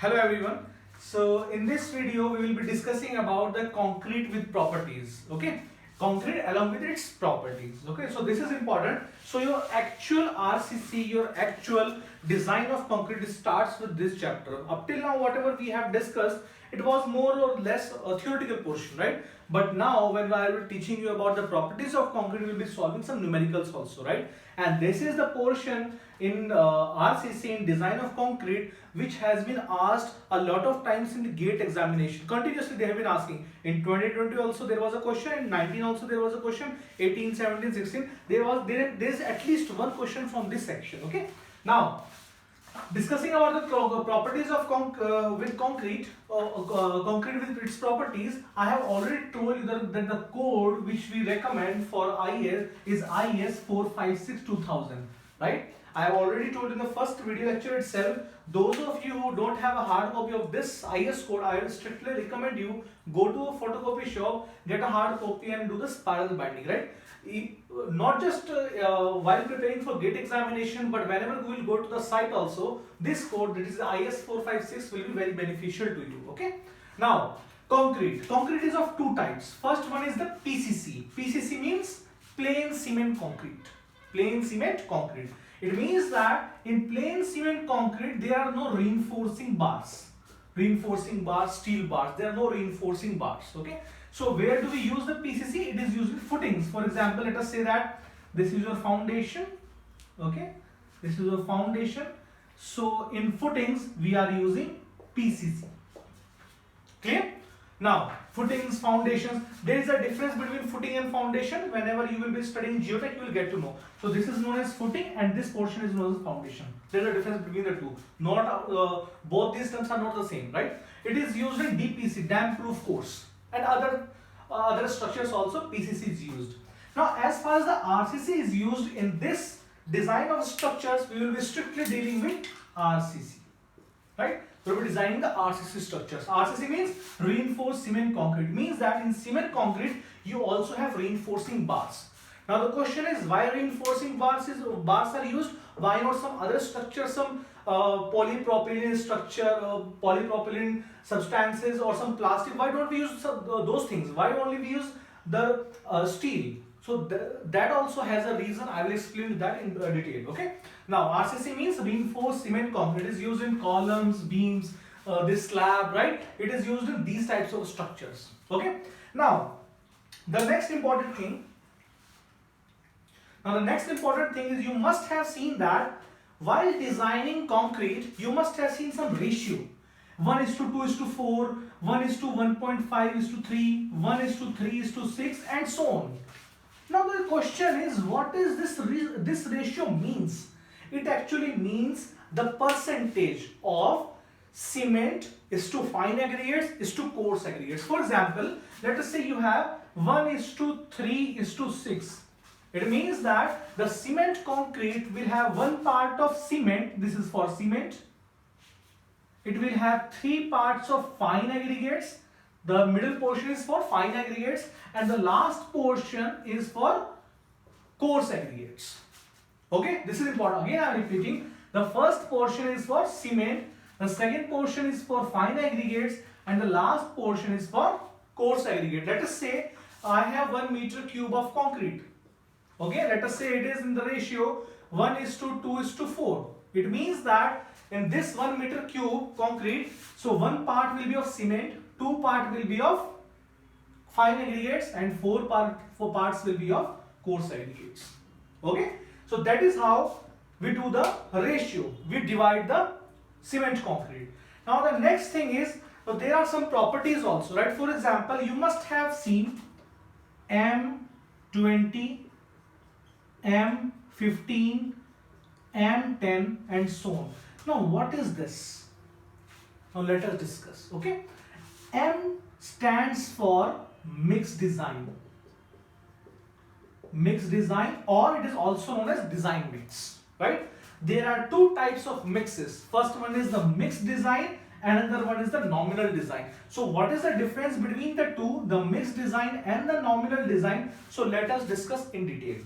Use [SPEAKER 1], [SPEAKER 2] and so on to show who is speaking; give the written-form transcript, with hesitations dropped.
[SPEAKER 1] Hello everyone. So in this video we will be discussing about the concrete with properties. Okay, concrete along with its properties. Okay, so this is important. So your actual RCC, your actual design of concrete starts with this chapter. Up till now whatever we have discussed, it was more or less a theoretical portion, right? But now when I will be teaching you about the properties of concrete, we will be solving some numericals also, right? And this is the portion in RCC, in design of concrete, which has been asked a lot of times in the GATE examination. Continuously they have been asking. In 2020 also there was a question, in 19 also there was a question, 18, 17, 16 there is at least one question from this section. Okay, now discussing about the properties of concrete with its properties, I have already told you that the code which we recommend for IS is IS 456-2000, right? I have already told in the first video lecture itself. Those of you who don't have a hard copy of this IS code, I will strictly recommend you go to a photocopy shop, get a hard copy and do the spiral binding, right? Not just while preparing for GATE examination, but whenever we will go to the site also, this code, that is IS 456, will be very beneficial to you. Okay, now concrete is of two types. First one is the PCC. PCC means plain cement concrete. It means that in plain cement concrete there are no reinforcing bars, steel bars, there are no reinforcing bars. Okay, so where do we use the PCC? It is used in footings. For example, let us say that this is your foundation. Okay, this is your foundation. So in footings we are using PCC. Clear? Now footings, foundations, there is a difference between footing and foundation. Whenever you will be studying geotech, you will get to know. So this is known as footing and this portion is known as foundation. There is a difference between the two. Not both these terms are not the same, right? It is used in DPC, damp proof course, and other structures also PCC is used. Now as far as the RCC is used in this design of structures, we will be strictly dealing with RCC, right? So we are designing the RCC structures. RCC means reinforced cement concrete. Means that in cement concrete you also have reinforcing bars. Now the question is, why reinforcing bars are used? Why not some other structure, some polypropylene structure, polypropylene substances, or some plastic? Why don't we use those things? Why only we use the steel? So that also has a reason. I will explain that in detail. Okay. Now RCC means reinforced cement concrete. It is used in columns, beams, this slab, right? It is used in these types of structures. Okay. Now the next important thing. Is you must have seen that while designing concrete, you must have seen some ratio. 1:2:4, 1:1.5:3, 1:3:6, and so on. Now the question is, what is this ratio means? It actually means the percentage of cement is to fine aggregates is to coarse aggregates. For example, let us say you have 1:3:6. It means that the cement concrete will have one part of cement. This is for cement. It will have 3 parts of fine aggregates. The middle portion is for fine aggregates and the last portion is for coarse aggregates. Okay, this is important. Again I am repeating, the first portion is for cement, the second portion is for fine aggregates, and the last portion is for coarse aggregate. Let us say I have 1 meter cube of concrete. Okay, let us say it is in the ratio 1:2:4. It means that in this 1 meter cube concrete, so 1 part will be of cement, 2 parts will be of fine aggregates, and 4 parts will be of coarse aggregates. Okay, so that is how we do the ratio. We divide the cement concrete. Now the next thing is, so there are some properties also, right? For example, you must have seen M20, M15, M10, and so on. Now what is this? Now let us discuss. Okay, M stands for mixed design, or it is also known as design mix, right? There are two types of mixes. First one is the mixed design and another one is the nominal design. So what is the difference between the two, the mixed design and the nominal design? So let us discuss in detail.